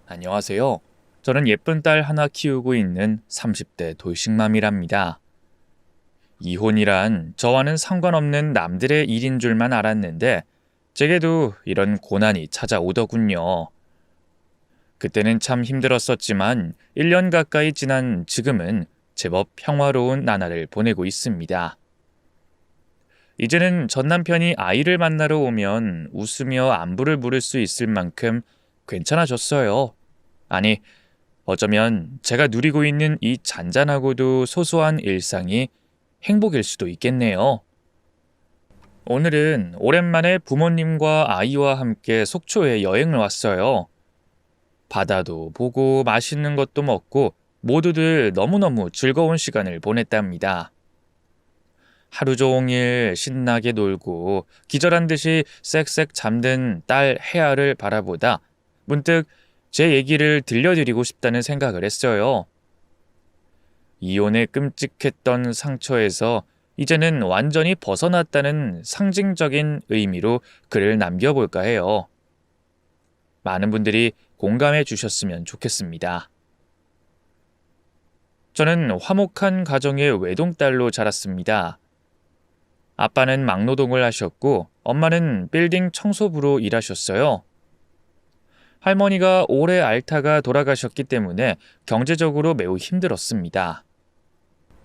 안녕하세요. 저는 예쁜 딸 하나 키우고 있는 30대 돌싱맘이랍니다. 이혼이란 저와는 상관없는 남들의 일인 줄만 알았는데 제게도 이런 고난이 찾아오더군요. 그때는 참 힘들었었지만 1년 가까이 지난 지금은 제법 평화로운 나날을 보내고 있습니다. 이제는 전 남편이 아이를 만나러 오면 웃으며 안부를 물을 수 있을 만큼 괜찮아졌어요. 아니, 어쩌면 제가 누리고 있는 이 잔잔하고도 소소한 일상이 행복일 수도 있겠네요. 오늘은 오랜만에 부모님과 아이와 함께 속초에 여행을 왔어요. 바다도 보고 맛있는 것도 먹고 모두들 너무너무 즐거운 시간을 보냈답니다. 하루 종일 신나게 놀고 기절한 듯이 쌕쌕 잠든 딸 혜아를 바라보다 문득 제 얘기를 들려드리고 싶다는 생각을 했어요. 이혼의 끔찍했던 상처에서 이제는 완전히 벗어났다는 상징적인 의미로 글을 남겨볼까 해요. 많은 분들이 공감해 주셨으면 좋겠습니다. 저는 화목한 가정의 외동딸로 자랐습니다. 아빠는 막노동을 하셨고 엄마는 빌딩 청소부로 일하셨어요. 할머니가 오래 앓다가 돌아가셨기 때문에 경제적으로 매우 힘들었습니다.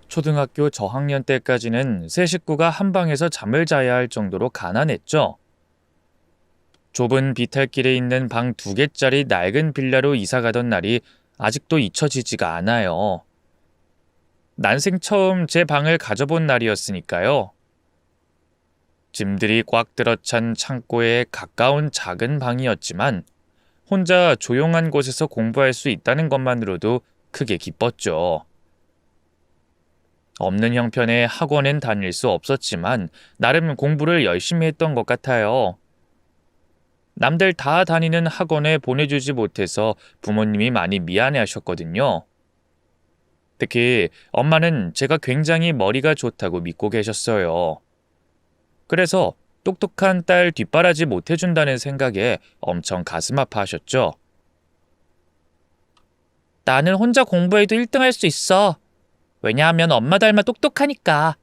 초등학교 저학년 때까지는 세 식구가 한 방에서 잠을 자야 할 정도로 가난했죠. 좁은 비탈길에 있는 방 2개짜리 낡은 빌라로 이사가던 날이 아직도 잊혀지지가 않아요. 난생 처음 제 방을 가져본 날이었으니까요. 짐들이 꽉 들어찬 창고에 가까운 작은 방이었지만 혼자 조용한 곳에서 공부할 수 있다는 것만으로도 크게 기뻤죠. 없는 형편에 학원엔 다닐 수 없었지만 나름 공부를 열심히 했던 것 같아요. 남들 다 다니는 학원에 보내주지 못해서 부모님이 많이 미안해하셨거든요. 특히 엄마는 제가 굉장히 머리가 좋다고 믿고 계셨어요. 그래서 똑똑한 딸 뒷바라지 못해준다는 생각에 엄청 가슴 아파하셨죠. 나는 혼자 공부해도 1등 할 수 있어. 왜냐하면 엄마 닮아 똑똑하니까.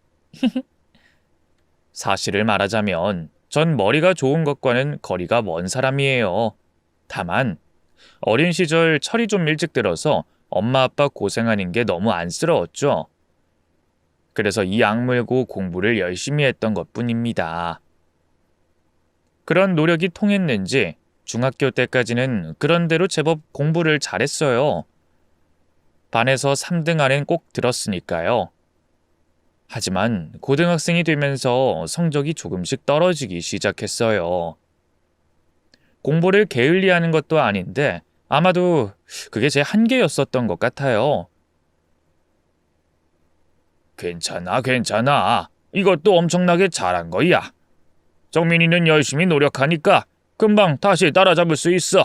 사실을 말하자면 전 머리가 좋은 것과는 거리가 먼 사람이에요. 다만 어린 시절 철이 좀 일찍 들어서 엄마 아빠 고생하는 게 너무 안쓰러웠죠. 그래서 이 악물고 공부를 열심히 했던 것뿐입니다. 그런 노력이 통했는지 중학교 때까지는 그런대로 제법 공부를 잘했어요. 반에서 3등 안엔 꼭 들었으니까요. 하지만 고등학생이 되면서 성적이 조금씩 떨어지기 시작했어요. 공부를 게을리하는 것도 아닌데 아마도 그게 제 한계였었던 것 같아요. 괜찮아, 괜찮아. 이것도 엄청나게 잘한 거야. 정민이는 열심히 노력하니까 금방 다시 따라잡을 수 있어.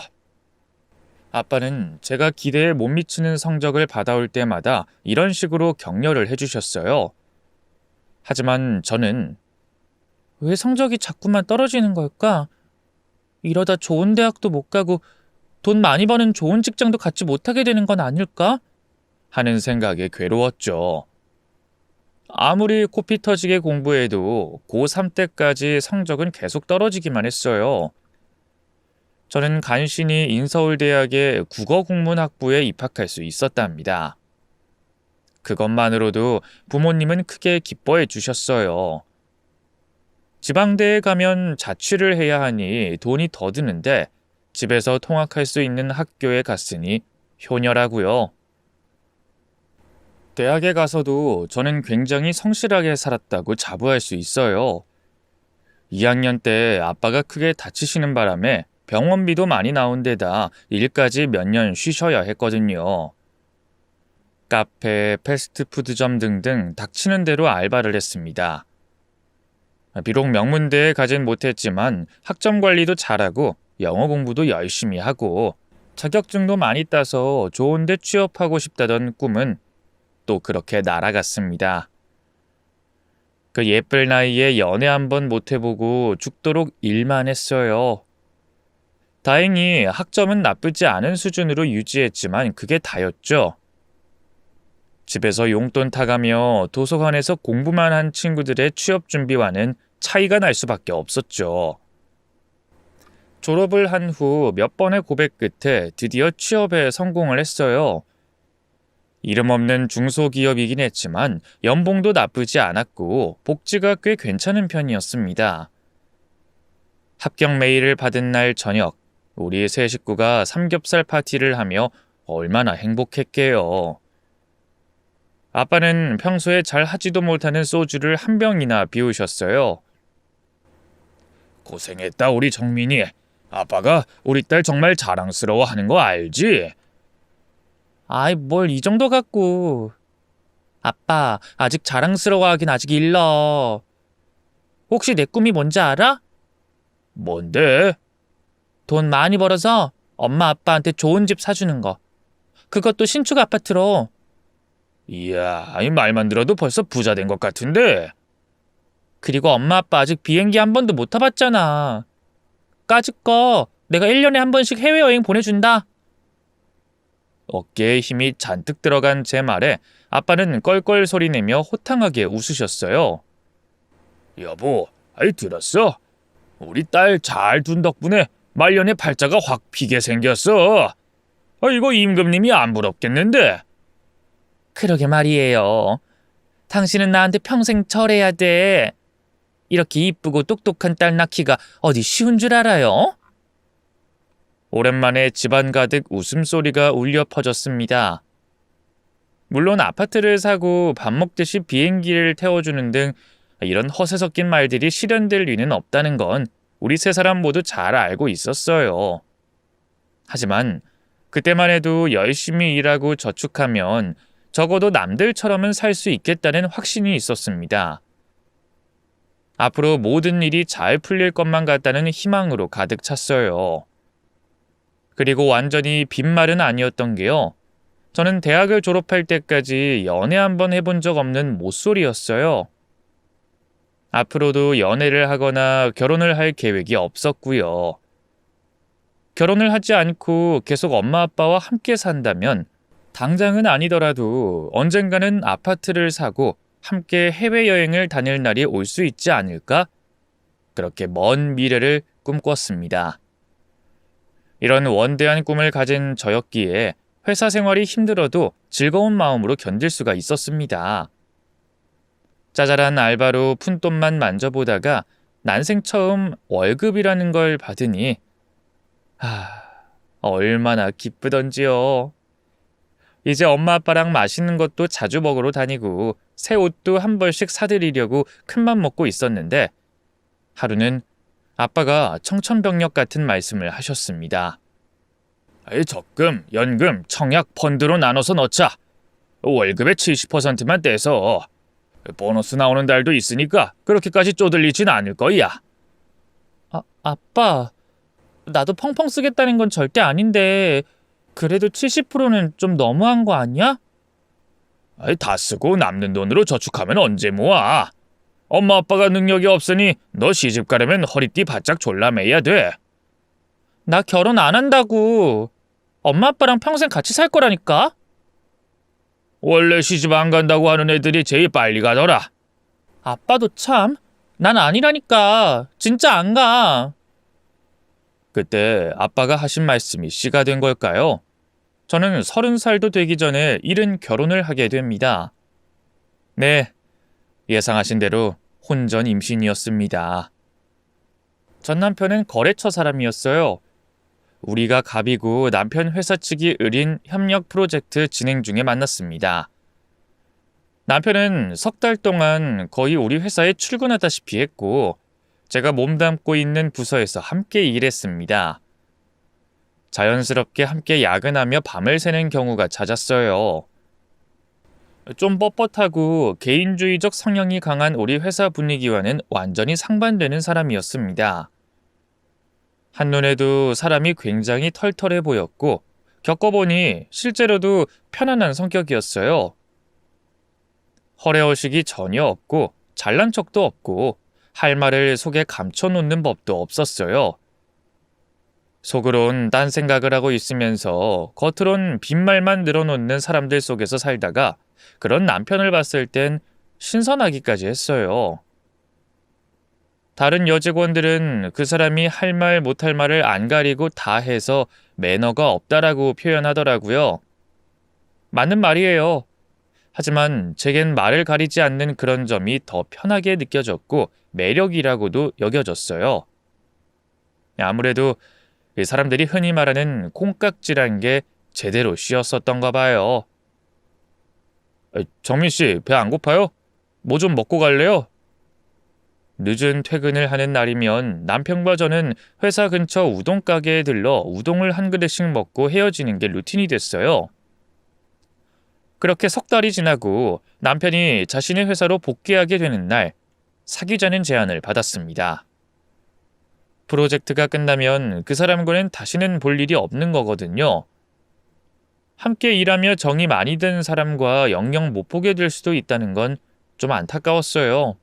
아빠는 제가 기대에 못 미치는 성적을 받아올 때마다 이런 식으로 격려를 해주셨어요. 하지만 저는 왜 성적이 자꾸만 떨어지는 걸까? 이러다 좋은 대학도 못 가고 돈 많이 버는 좋은 직장도 갖지 못하게 되는 건 아닐까? 하는 생각에 괴로웠죠. 아무리 코피 터지게 공부해도 고3 때까지 성적은 계속 떨어지기만 했어요. 저는 간신히 인서울대학의 국어국문학부에 입학할 수 있었답니다. 그것만으로도 부모님은 크게 기뻐해 주셨어요. 지방대에 가면 자취를 해야 하니 돈이 더 드는데 집에서 통학할 수 있는 학교에 갔으니 효녀라고요. 대학에 가서도 저는 굉장히 성실하게 살았다고 자부할 수 있어요. 2학년 때 아빠가 크게 다치시는 바람에 병원비도 많이 나온 데다 일까지 몇 년 쉬셔야 했거든요. 카페, 패스트푸드점 등등 닥치는 대로 알바를 했습니다. 비록 명문대에 가진 못했지만 학점 관리도 잘하고 영어 공부도 열심히 하고 자격증도 많이 따서 좋은 데 취업하고 싶다던 꿈은 또 그렇게 날아갔습니다. 그 예쁠 나이에 연애 한번 못 해보고 죽도록 일만 했어요. 다행히 학점은 나쁘지 않은 수준으로 유지했지만 그게 다였죠. 집에서 용돈 타가며 도서관에서 공부만 한 친구들의 취업 준비와는 차이가 날 수밖에 없었죠. 졸업을 한 후 몇 번의 고백 끝에 드디어 취업에 성공을 했어요. 이름 없는 중소기업이긴 했지만 연봉도 나쁘지 않았고 복지가 꽤 괜찮은 편이었습니다. 합격 메일을 받은 날 저녁, 우리 세 식구가 삼겹살 파티를 하며 얼마나 행복했게요. 아빠는 평소에 잘 하지도 못하는 소주를 한 병이나 비우셨어요. 고생했다 우리 정민이. 아빠가 우리 딸 정말 자랑스러워하는 거 알지? 아이 뭘 이 정도 갖고. 아빠 아직 자랑스러워하긴 아직 일러. 혹시 내 꿈이 뭔지 알아? 뭔데? 돈 많이 벌어서 엄마 아빠한테 좋은 집 사주는 거. 그것도 신축 아파트로. 이야, 이 말만 들어도 벌써 부자 된 것 같은데. 그리고 엄마 아빠 아직 비행기 한 번도 못 타봤잖아. 까짓 거 내가 1년에 한 번씩 해외여행 보내준다. 어깨에 힘이 잔뜩 들어간 제 말에 아빠는 껄껄 소리내며 호탕하게 웃으셨어요. 여보, 들었어? 우리 딸 잘 둔 덕분에 말년에 팔자가 확 피게 생겼어. 이거 임금님이 안 부럽겠는데? 그러게 말이에요. 당신은 나한테 평생 절해야 돼. 이렇게 이쁘고 똑똑한 딸 낳기가 어디 쉬운 줄 알아요? 오랜만에 집안 가득 웃음소리가 울려 퍼졌습니다. 물론 아파트를 사고 밥 먹듯이 비행기를 태워주는 등 이런 허세 섞인 말들이 실현될 리는 없다는 건 우리 세 사람 모두 잘 알고 있었어요. 하지만 그때만 해도 열심히 일하고 저축하면 적어도 남들처럼은 살 수 있겠다는 확신이 있었습니다. 앞으로 모든 일이 잘 풀릴 것만 같다는 희망으로 가득 찼어요. 그리고 완전히 빈말은 아니었던 게요. 저는 대학을 졸업할 때까지 연애 한번 해본 적 없는 모쏠이었어요. 앞으로도 연애를 하거나 결혼을 할 계획이 없었고요. 결혼을 하지 않고 계속 엄마 아빠와 함께 산다면 당장은 아니더라도 언젠가는 아파트를 사고 함께 해외여행을 다닐 날이 올 수 있지 않을까? 그렇게 먼 미래를 꿈꿨습니다. 이런 원대한 꿈을 가진 저였기에 회사 생활이 힘들어도 즐거운 마음으로 견딜 수가 있었습니다. 짜잘한 알바로 푼돈만 만져보다가 난생 처음 월급이라는 걸 받으니 얼마나 기쁘던지요. 이제 엄마 아빠랑 맛있는 것도 자주 먹으러 다니고 새 옷도 한 벌씩 사드리려고 큰맘 먹고 있었는데 하루는 아빠가 청천벽력 같은 말씀을 하셨습니다. 적금, 연금, 청약, 펀드로 나눠서 넣자. 월급의 70%만 떼서. 보너스 나오는 달도 있으니까 그렇게까지 쪼들리진 않을 거야. 아빠, 나도 펑펑 쓰겠다는 건 절대 아닌데 그래도 70%는 좀 너무한 거 아니야? 다 쓰고 남는 돈으로 저축하면 언제 모아. 엄마 아빠가 능력이 없으니 너 시집 가려면 허리띠 바짝 졸라매야 돼. 나 결혼 안 한다고. 엄마 아빠랑 평생 같이 살 거라니까. 원래 시집 안 간다고 하는 애들이 제일 빨리 가더라. 아빠도 참. 난 아니라니까. 진짜 안 가. 그때 아빠가 하신 말씀이 씨가 된 걸까요? 저는 30살도 되기 전에 이른 결혼을 하게 됩니다. 네, 예상하신 대로 혼전 임신이었습니다. 전 남편은 거래처 사람이었어요. 우리가 갑이고 남편 회사 측이 을인 협력 프로젝트 진행 중에 만났습니다. 남편은 석 달 동안 거의 우리 회사에 출근하다시피 했고 제가 몸담고 있는 부서에서 함께 일했습니다. 자연스럽게 함께 야근하며 밤을 새는 경우가 잦았어요. 좀 뻣뻣하고 개인주의적 성향이 강한 우리 회사 분위기와는 완전히 상반되는 사람이었습니다. 한눈에도 사람이 굉장히 털털해 보였고 겪어보니 실제로도 편안한 성격이었어요. 허례허식이 전혀 없고 잘난 척도 없고 할 말을 속에 감춰놓는 법도 없었어요. 속으론 딴 생각을 하고 있으면서 겉으론 빈말만 늘어놓는 사람들 속에서 살다가 그런 남편을 봤을 땐 신선하기까지 했어요. 다른 여직원들은 그 사람이 할 말 못할 말을 안 가리고 다 해서 매너가 없다라고 표현하더라고요. 맞는 말이에요. 하지만 제겐 말을 가리지 않는 그런 점이 더 편하게 느껴졌고 매력이라고도 여겨졌어요. 아무래도 이 사람들이 흔히 말하는 콩깍지란 게 제대로 씌었었던가 봐요. 정민 씨, 배 안 고파요? 뭐 좀 먹고 갈래요? 늦은 퇴근을 하는 날이면 남편과 저는 회사 근처 우동 가게에 들러 우동을 한 그릇씩 먹고 헤어지는 게 루틴이 됐어요. 그렇게 석 달이 지나고 남편이 자신의 회사로 복귀하게 되는 날, 사귀자는 제안을 받았습니다. 프로젝트가 끝나면 그 사람과는 다시는 볼 일이 없는 거거든요. 함께 일하며 정이 많이 든 사람과 영영 못 보게 될 수도 있다는 건 좀 안타까웠어요.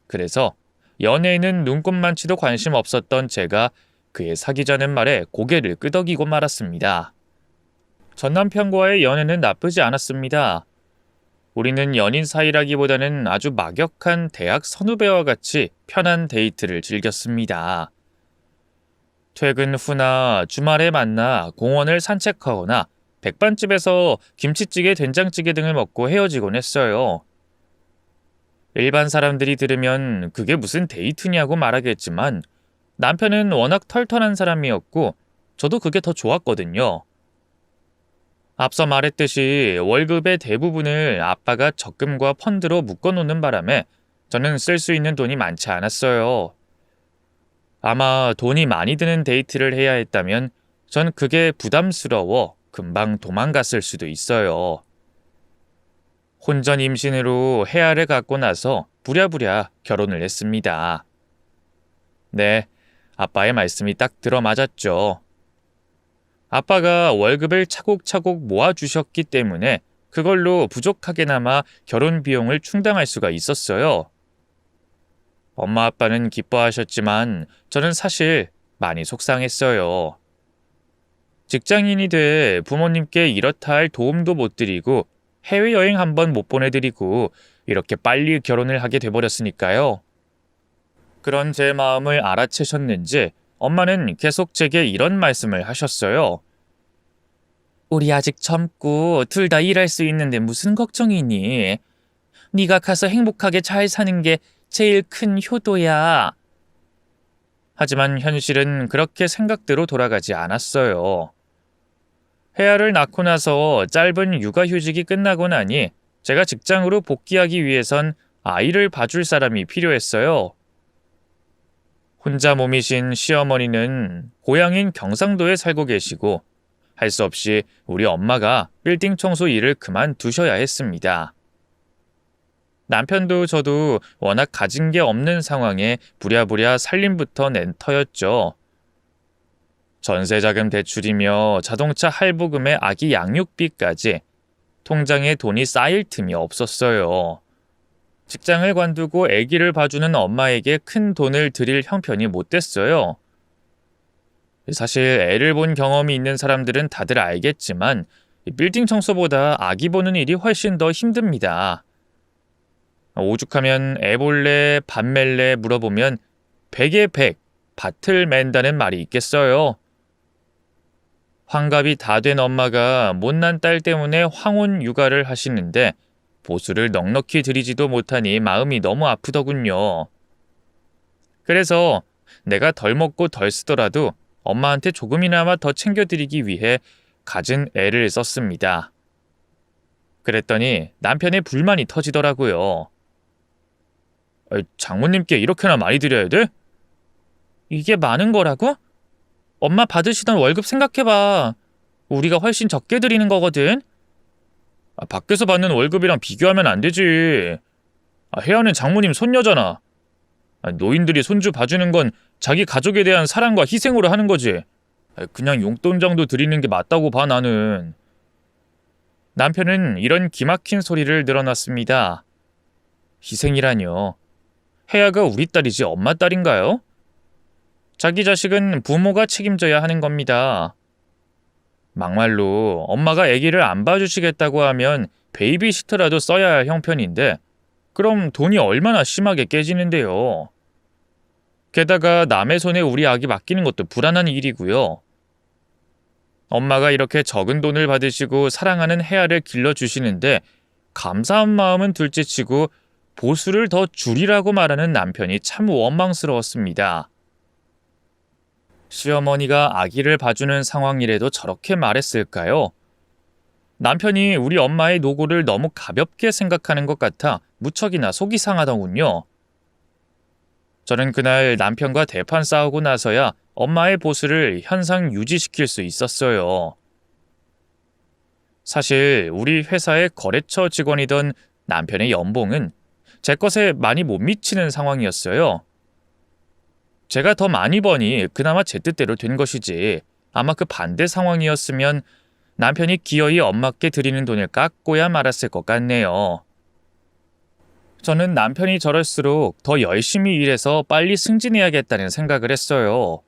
그래서 연애에는 눈꼽만치도 관심 없었던 제가 그의 사귀자는 말에 고개를 끄덕이고 말았습니다. 전 남편과의 연애는 나쁘지 않았습니다. 우리는 연인 사이라기보다는 아주 막역한 대학 선후배와 같이 편한 데이트를 즐겼습니다. 퇴근 후나 주말에 만나 공원을 산책하거나 백반집에서 김치찌개, 된장찌개 등을 먹고 헤어지곤 했어요. 일반 사람들이 들으면 그게 무슨 데이트냐고 말하겠지만 남편은 워낙 털털한 사람이었고 저도 그게 더 좋았거든요. 앞서 말했듯이 월급의 대부분을 아빠가 적금과 펀드로 묶어놓는 바람에 저는 쓸 수 있는 돈이 많지 않았어요. 아마 돈이 많이 드는 데이트를 해야 했다면 전 그게 부담스러워 금방 도망갔을 수도 있어요. 혼전 임신으로 혜아를 갖고 나서 부랴부랴 결혼을 했습니다. 네, 아빠의 말씀이 딱 들어맞았죠. 아빠가 월급을 차곡차곡 모아주셨기 때문에 그걸로 부족하게나마 결혼 비용을 충당할 수가 있었어요. 엄마 아빠는 기뻐하셨지만 저는 사실 많이 속상했어요. 직장인이 돼 부모님께 이렇다 할 도움도 못 드리고 해외여행 한번 못 보내드리고 이렇게 빨리 결혼을 하게 돼버렸으니까요. 그런 제 마음을 알아채셨는지 엄마는 계속 제게 이런 말씀을 하셨어요. 우리 아직 젊고 둘 다 일할 수 있는데 무슨 걱정이니? 네가 가서 행복하게 잘 사는 게 제일 큰 효도야. 하지만 현실은 그렇게 생각대로 돌아가지 않았어요. 혜아를 낳고 나서 짧은 육아휴직이 끝나고 나니 제가 직장으로 복귀하기 위해선 아이를 봐줄 사람이 필요했어요. 혼자 몸이신 시어머니는 고향인 경상도에 살고 계시고 할 수 없이 우리 엄마가 빌딩 청소 일을 그만두셔야 했습니다. 남편도 저도 워낙 가진 게 없는 상황에 부랴부랴 살림부터 낸 터였죠. 전세자금 대출이며 자동차 할부금에 아기 양육비까지 통장에 돈이 쌓일 틈이 없었어요. 직장을 관두고 아기를 봐주는 엄마에게 큰 돈을 드릴 형편이 못 됐어요. 사실 애를 본 경험이 있는 사람들은 다들 알겠지만 빌딩 청소보다 아기 보는 일이 훨씬 더 힘듭니다. 오죽하면 애 볼래, 밥 맬래 물어보면 100에 100 밭을 맨다는 말이 있겠어요. 환갑이 다 된 엄마가 못난 딸 때문에 황혼 육아를 하시는데 보수를 넉넉히 드리지도 못하니 마음이 너무 아프더군요. 그래서 내가 덜 먹고 덜 쓰더라도 엄마한테 조금이나마 더 챙겨드리기 위해 갖은 애를 썼습니다. 그랬더니 남편의 불만이 터지더라고요. 장모님께 이렇게나 많이 드려야 돼? 이게 많은 거라고? 엄마 받으시던 월급 생각해봐. 우리가 훨씬 적게 드리는 거거든. 밖에서 받는 월급이랑 비교하면 안 되지. 혜아는 장모님 손녀잖아. 노인들이 손주 봐주는 건 자기 가족에 대한 사랑과 희생으로 하는 거지. 그냥 용돈 정도 드리는 게 맞다고 봐 나는. 남편은 이런 기막힌 소리를 늘어놨습니다. 희생이라뇨. 혜아가 우리 딸이지 엄마 딸인가요? 자기 자식은 부모가 책임져야 하는 겁니다. 막말로 엄마가 아기를 안 봐주시겠다고 하면 베이비시터라도 써야 할 형편인데 그럼 돈이 얼마나 심하게 깨지는데요. 게다가 남의 손에 우리 아기 맡기는 것도 불안한 일이고요. 엄마가 이렇게 적은 돈을 받으시고 사랑하는 혜아를 길러주시는데 감사한 마음은 둘째치고 보수를 더 줄이라고 말하는 남편이 참 원망스러웠습니다. 시어머니가 아기를 봐주는 상황이라도 저렇게 말했을까요? 남편이 우리 엄마의 노고를 너무 가볍게 생각하는 것 같아 무척이나 속이 상하더군요. 저는 그날 남편과 대판 싸우고 나서야 엄마의 보수를 현상 유지시킬 수 있었어요. 사실 우리 회사의 거래처 직원이던 남편의 연봉은 제 것에 많이 못 미치는 상황이었어요. 제가 더 많이 버니 그나마 제 뜻대로 된 것이지 아마 그 반대 상황이었으면 남편이 기어이 엄마께 드리는 돈을 깎고야 말았을 것 같네요. 저는 남편이 저럴수록 더 열심히 일해서 빨리 승진해야겠다는 생각을 했어요.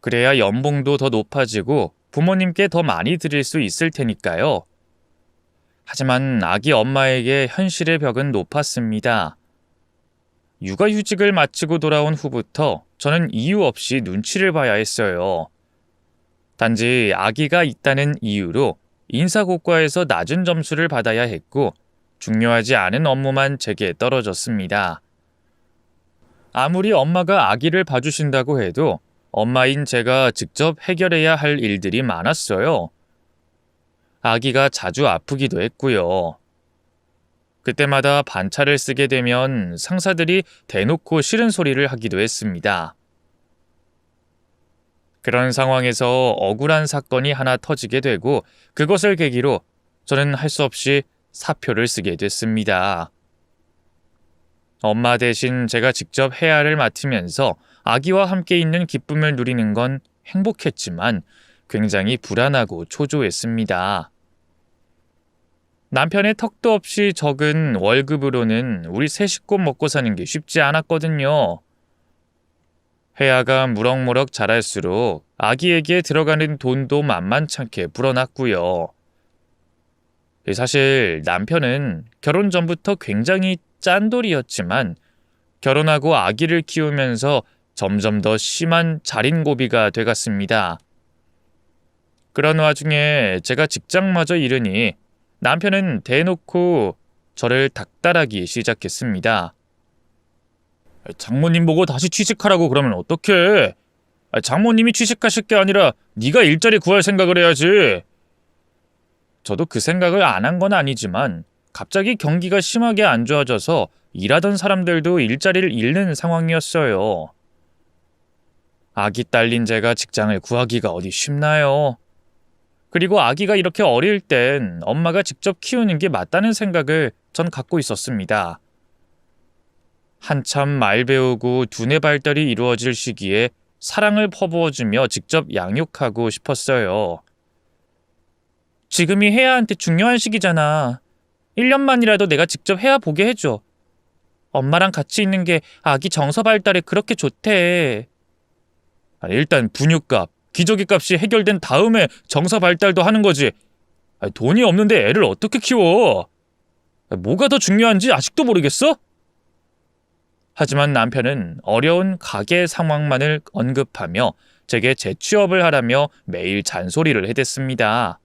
그래야 연봉도 더 높아지고 부모님께 더 많이 드릴 수 있을 테니까요. 하지만 아기 엄마에게 현실의 벽은 높았습니다. 육아휴직을 마치고 돌아온 후부터 저는 이유 없이 눈치를 봐야 했어요. 단지 아기가 있다는 이유로 인사고과에서 낮은 점수를 받아야 했고 중요하지 않은 업무만 제게 떨어졌습니다. 아무리 엄마가 아기를 봐주신다고 해도 엄마인 제가 직접 해결해야 할 일들이 많았어요. 아기가 자주 아프기도 했고요. 그때마다 반차를 쓰게 되면 상사들이 대놓고 싫은 소리를 하기도 했습니다. 그런 상황에서 억울한 사건이 하나 터지게 되고 그것을 계기로 저는 할 수 없이 사표를 쓰게 됐습니다. 엄마 대신 제가 직접 혜아를 맡으면서 아기와 함께 있는 기쁨을 누리는 건 행복했지만 굉장히 불안하고 초조했습니다. 남편의 턱도 없이 적은 월급으로는 우리 세 식구 먹고 사는 게 쉽지 않았거든요. 혜아가 무럭무럭 자랄수록 아기에게 들어가는 돈도 만만찮게 불어났고요. 사실 남편은 결혼 전부터 굉장히 짠돌이였지만 결혼하고 아기를 키우면서 점점 더 심한 자린고비가 돼갔습니다. 그런 와중에 제가 직장마저 잃으니 남편은 대놓고 저를 닥달하기 시작했습니다. 장모님 보고 다시 취직하라고 그러면 어떡해? 장모님이 취직하실 게 아니라 네가 일자리 구할 생각을 해야지. 저도 그 생각을 안 한 건 아니지만 갑자기 경기가 심하게 안 좋아져서 일하던 사람들도 일자리를 잃는 상황이었어요. 아기 딸린 제가 직장을 구하기가 어디 쉽나요? 그리고 아기가 이렇게 어릴 땐 엄마가 직접 키우는 게 맞다는 생각을 전 갖고 있었습니다. 한참 말 배우고 두뇌 발달이 이루어질 시기에 사랑을 퍼부어주며 직접 양육하고 싶었어요. 지금이 혜아한테 중요한 시기잖아. 1년만이라도 내가 직접 혜아 보게 해줘. 엄마랑 같이 있는 게 아기 정서 발달에 그렇게 좋대. 일단 분유값, 기저귀 값이 해결된 다음에 정서 발달도 하는 거지. 돈이 없는데 애를 어떻게 키워? 뭐가 더 중요한지 아직도 모르겠어? 하지만 남편은 어려운 가계 상황만을 언급하며 제게 재취업을 하라며 매일 잔소리를 해댔습니다.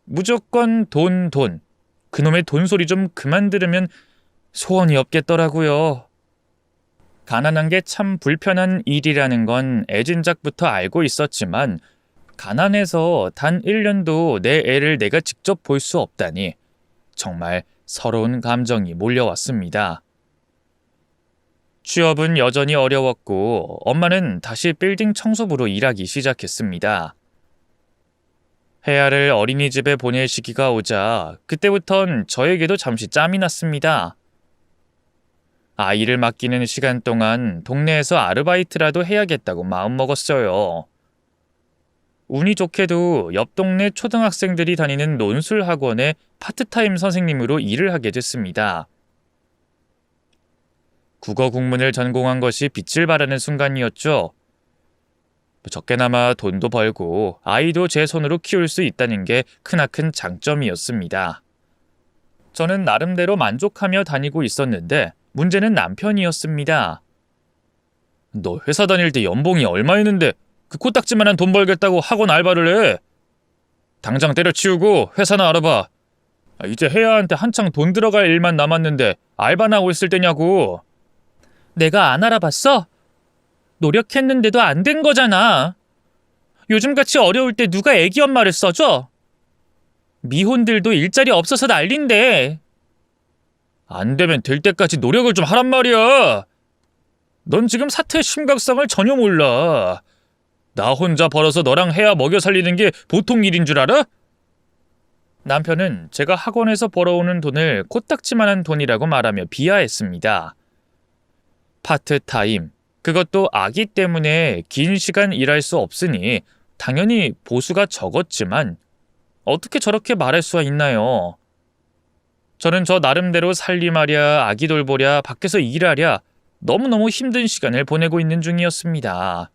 무조건 돈. 그놈의 돈 소리 좀 그만 들으면 소원이 없겠더라고요. 가난한 게 참 불편한 일이라는 건 애진작부터 알고 있었지만 가난해서 단 1년도 내 애를 내가 직접 볼 수 없다니 정말 서러운 감정이 몰려왔습니다. 취업은 여전히 어려웠고 엄마는 다시 빌딩 청소부로 일하기 시작했습니다. 혜아를 어린이집에 보낼 시기가 오자 그때부턴 저에게도 잠시 짬이 났습니다. 아이를 맡기는 시간 동안 동네에서 아르바이트라도 해야겠다고 마음먹었어요. 운이 좋게도 옆 동네 초등학생들이 다니는 논술학원에 파트타임 선생님으로 일을 하게 됐습니다. 국어 국문을 전공한 것이 빛을 발하는 순간이었죠. 적게나마 돈도 벌고 아이도 제 손으로 키울 수 있다는 게 크나큰 장점이었습니다. 저는 나름대로 만족하며 다니고 있었는데 문제는 남편이었습니다. 너 회사 다닐 때 연봉이 얼마였는데 그 코딱지만한 돈 벌겠다고 학원 알바를 해? 당장 때려치우고 회사나 알아봐. 이제 혜야한테 한창 돈 들어갈 일만 남았는데 알바나 하고 있을 때냐고. 내가 안 알아봤어? 노력했는데도 안 된 거잖아. 요즘같이 어려울 때 누가 애기 엄마를 써줘? 미혼들도 일자리 없어서 난린데. 안 되면 될 때까지 노력을 좀 하란 말이야. 넌 지금 사태의 심각성을 전혀 몰라. 나 혼자 벌어서 너랑 해야 먹여 살리는 게 보통 일인 줄 알아? 남편은 제가 학원에서 벌어오는 돈을 코딱지만한 돈이라고 말하며 비하했습니다. 파트타임, 그것도 아기 때문에 긴 시간 일할 수 없으니 당연히 보수가 적었지만 어떻게 저렇게 말할 수가 있나요? 저는 저 나름대로 살림하랴, 아기 돌보랴, 밖에서 일하랴 너무너무 힘든 시간을 보내고 있는 중이었습니다.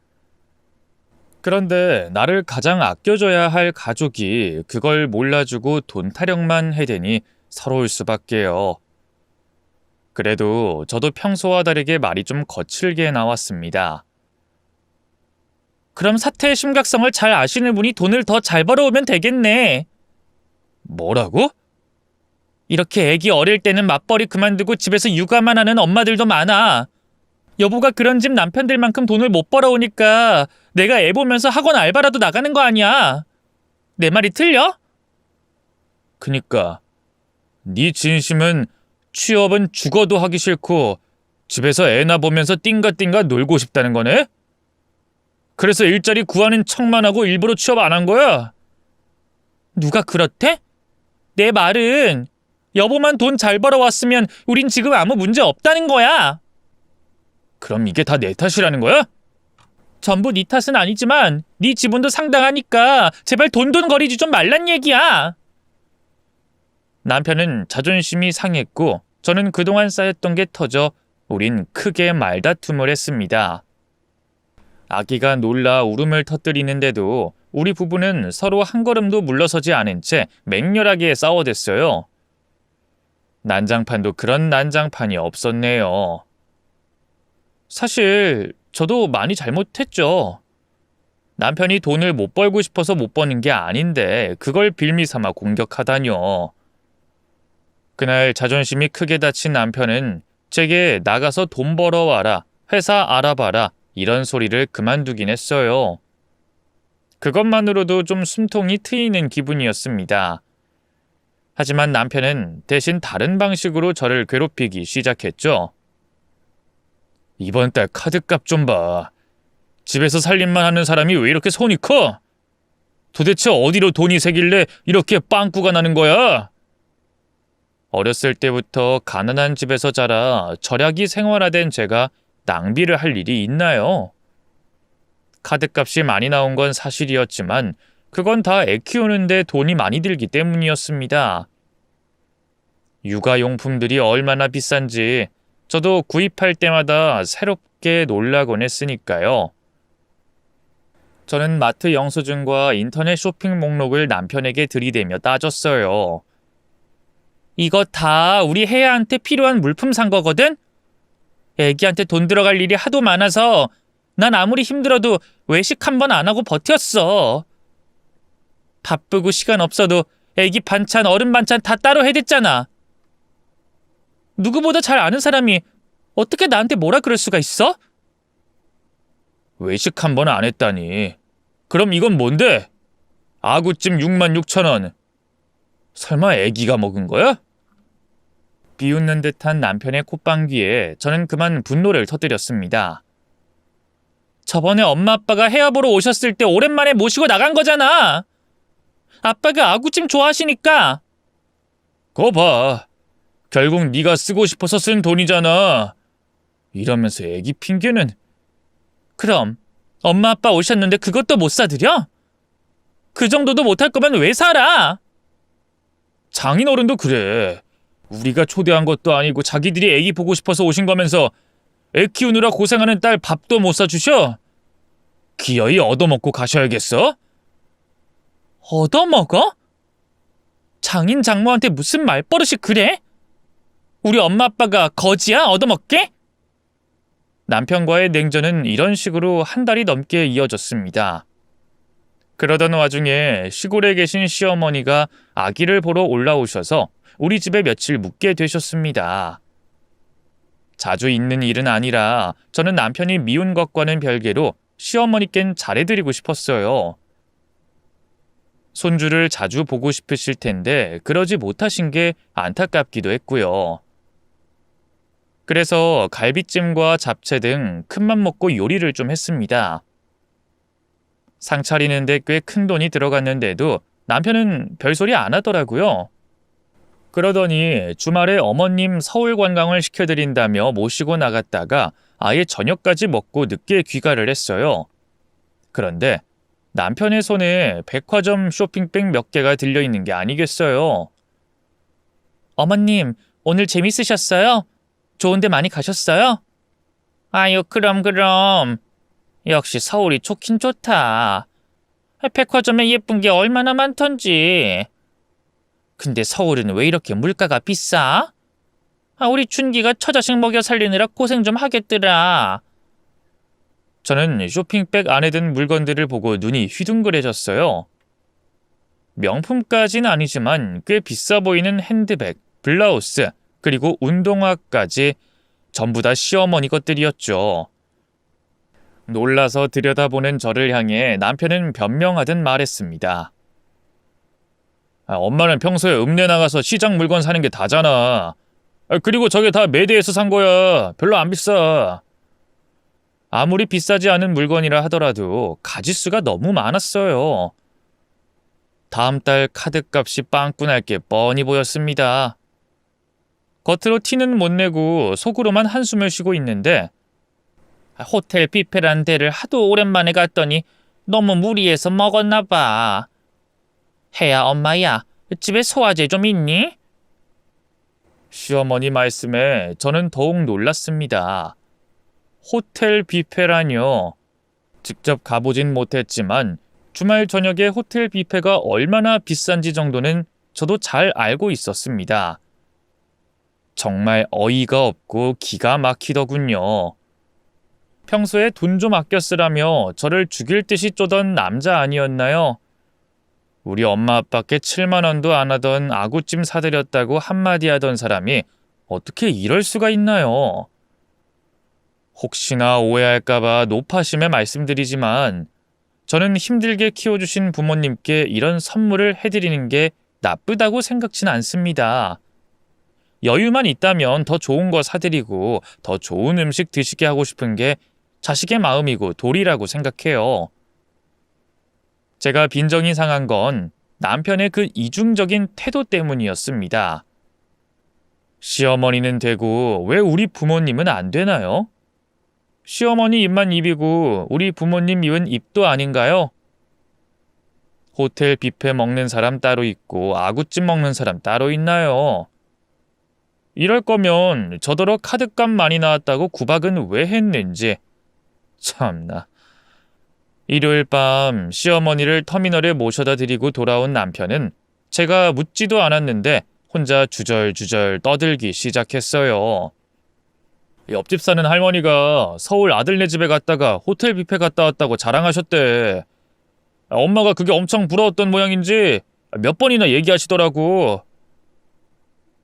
그런데 나를 가장 아껴줘야 할 가족이 그걸 몰라주고 돈 타령만 해대니 서러울 수밖에요. 그래도 저도 평소와 다르게 말이 좀 거칠게 나왔습니다. 그럼 사태의 심각성을 잘 아시는 분이 돈을 더 잘 벌어오면 되겠네. 뭐라고? 이렇게 애기 어릴 때는 맞벌이 그만두고 집에서 육아만 하는 엄마들도 많아. 여보가 그런 집 남편들만큼 돈을 못 벌어오니까 내가 애 보면서 학원 알바라도 나가는 거 아니야. 내 말이 틀려? 그니까 네 진심은 취업은 죽어도 하기 싫고 집에서 애나 보면서 띵가띵가 놀고 싶다는 거네? 그래서 일자리 구하는 척만 하고 일부러 취업 안 한 거야? 누가 그렇대? 내 말은 여보만 돈 잘 벌어왔으면 우린 지금 아무 문제 없다는 거야. 그럼 이게 다 내 탓이라는 거야? 전부 네 탓은 아니지만 네 지분도 상당하니까 제발 돈돈거리지 좀 말란 얘기야. 남편은 자존심이 상했고 저는 그동안 쌓였던 게 터져 우린 크게 말다툼을 했습니다. 아기가 놀라 울음을 터뜨리는데도 우리 부부는 서로 한 걸음도 물러서지 않은 채 맹렬하게 싸워댔어요. 난장판도 그런 난장판이 없었네요. 사실 저도 많이 잘못했죠. 남편이 돈을 못 벌고 싶어서 못 버는 게 아닌데 그걸 빌미삼아 공격하다뇨. 그날 자존심이 크게 다친 남편은 제게 나가서 돈 벌어와라, 회사 알아봐라 이런 소리를 그만두긴 했어요. 그것만으로도 좀 숨통이 트이는 기분이었습니다. 하지만 남편은 대신 다른 방식으로 저를 괴롭히기 시작했죠. 이번 달 카드값 좀 봐. 집에서 살림만 하는 사람이 왜 이렇게 손이 커? 도대체 어디로 돈이 새길래 이렇게 빵꾸가 나는 거야? 어렸을 때부터 가난한 집에서 자라 절약이 생활화된 제가 낭비를 할 일이 있나요? 카드값이 많이 나온 건 사실이었지만 그건 다 애 키우는데 돈이 많이 들기 때문이었습니다. 육아용품들이 얼마나 비싼지 저도 구입할 때마다 새롭게 놀라곤 했으니까요. 저는 마트 영수증과 인터넷 쇼핑 목록을 남편에게 들이대며 따졌어요. 이거 다 우리 혜야한테 필요한 물품 산 거거든? 애기한테 돈 들어갈 일이 하도 많아서 난 아무리 힘들어도 외식 한 번 안 하고 버텼어. 바쁘고 시간 없어도 애기 반찬, 어른 반찬 다 따로 해댔잖아. 누구보다 잘 아는 사람이 어떻게 나한테 뭐라 그럴 수가 있어? 외식 한 번 안 했다니. 그럼 이건 뭔데? 아구찜 66,000원. 설마 애기가 먹은 거야? 비웃는 듯한 남편의 콧방귀에 저는 그만 분노를 터뜨렸습니다. 저번에 엄마 아빠가 혜야 보러 오셨을 때 오랜만에 모시고 나간 거잖아. 아빠가 아구찜 좋아하시니까. 거 봐. 결국 네가 쓰고 싶어서 쓴 돈이잖아. 이러면서 애기 핑계는. 그럼 엄마 아빠 오셨는데 그것도 못 사드려? 그 정도도 못할 거면 왜 살아? 장인어른도 그래. 우리가 초대한 것도 아니고 자기들이 애기 보고 싶어서 오신 거면서 애 키우느라 고생하는 딸 밥도 못 사주셔? 기어이 얻어먹고 가셔야겠어? 얻어먹어? 장인 장모한테 무슨 말버릇이 그래? 우리 엄마 아빠가 거지야? 얻어먹게? 남편과의 냉전은 이런 식으로 한 달이 넘게 이어졌습니다. 그러던 와중에 시골에 계신 시어머니가 아기를 보러 올라오셔서 우리 집에 며칠 묵게 되셨습니다. 자주 있는 일은 아니라 저는 남편이 미운 것과는 별개로 시어머니께는 잘해드리고 싶었어요. 손주를 자주 보고 싶으실 텐데 그러지 못하신 게 안타깝기도 했고요. 그래서 갈비찜과 잡채 등 큰맘 먹고 요리를 좀 했습니다. 상 차리는데 꽤 큰 돈이 들어갔는데도 남편은 별소리 안 하더라고요. 그러더니 주말에 어머님 서울 관광을 시켜드린다며 모시고 나갔다가 아예 저녁까지 먹고 늦게 귀가를 했어요. 그런데 남편의 손에 백화점 쇼핑백 몇 개가 들려있는 게 아니겠어요. 어머님, 오늘 재밌으셨어요? 좋은 데 많이 가셨어요? 아유, 그럼. 역시 서울이 좋긴 좋다. 백화점에 예쁜 게 얼마나 많던지. 근데 서울은 왜 이렇게 물가가 비싸? 우리 춘기가 처자식 먹여 살리느라 고생 좀 하겠더라. 저는 쇼핑백 안에 든 물건들을 보고 눈이 휘둥그레졌어요. 명품까진 아니지만 꽤 비싸 보이는 핸드백, 블라우스, 그리고 운동화까지 전부 다 시어머니 것들이었죠. 놀라서 들여다보는 저를 향해 남편은 변명하듯 말했습니다. 엄마는 평소에 읍내 나가서 시장 물건 사는 게 다잖아. 그리고 저게 다 매대에서 산 거야. 별로 안 비싸. 아무리 비싸지 않은 물건이라 하더라도 가짓수가 너무 많았어요. 다음 달 카드값이 빵꾸 날 게 뻔히 보였습니다. 겉으로 티는 못 내고 속으로만 한숨을 쉬고 있는데 호텔 뷔페란 데를 하도 오랜만에 갔더니 너무 무리해서 먹었나 봐. 혜야, 엄마야, 집에 소화제 좀 있니? 시어머니 말씀에 저는 더욱 놀랐습니다. 호텔 뷔페라뇨. 직접 가보진 못했지만 주말 저녁에 호텔 뷔페가 얼마나 비싼지 정도는 저도 잘 알고 있었습니다. 정말 어이가 없고 기가 막히더군요. 평소에 돈 좀 아껴 쓰라며 저를 죽일 듯이 쪼던 남자 아니었나요? 우리 엄마 아빠께 7만 원도 안 하던 아구찜 사드렸다고 한마디 하던 사람이 어떻게 이럴 수가 있나요? 혹시나 오해할까봐 노파심에 말씀드리지만 저는 힘들게 키워주신 부모님께 이런 선물을 해드리는 게 나쁘다고 생각진 않습니다. 여유만 있다면 더 좋은 거 사드리고 더 좋은 음식 드시게 하고 싶은 게 자식의 마음이고 도리라고 생각해요. 제가 빈정이 상한 건 남편의 그 이중적인 태도 때문이었습니다. 시어머니는 되고 왜 우리 부모님은 안 되나요? 시어머니 입만 입이고 우리 부모님 입은 입도 아닌가요? 호텔 뷔페 먹는 사람 따로 있고 아구찜 먹는 사람 따로 있나요? 이럴 거면 저더러 카드값 많이 나왔다고 구박은 왜 했는지. 참나. 일요일 밤 시어머니를 터미널에 모셔다 드리고 돌아온 남편은 제가 묻지도 않았는데 혼자 주절주절 떠들기 시작했어요. 옆집 사는 할머니가 서울 아들네 집에 갔다가 호텔 뷔페 갔다 왔다고 자랑하셨대. 엄마가 그게 엄청 부러웠던 모양인지 몇 번이나 얘기하시더라고.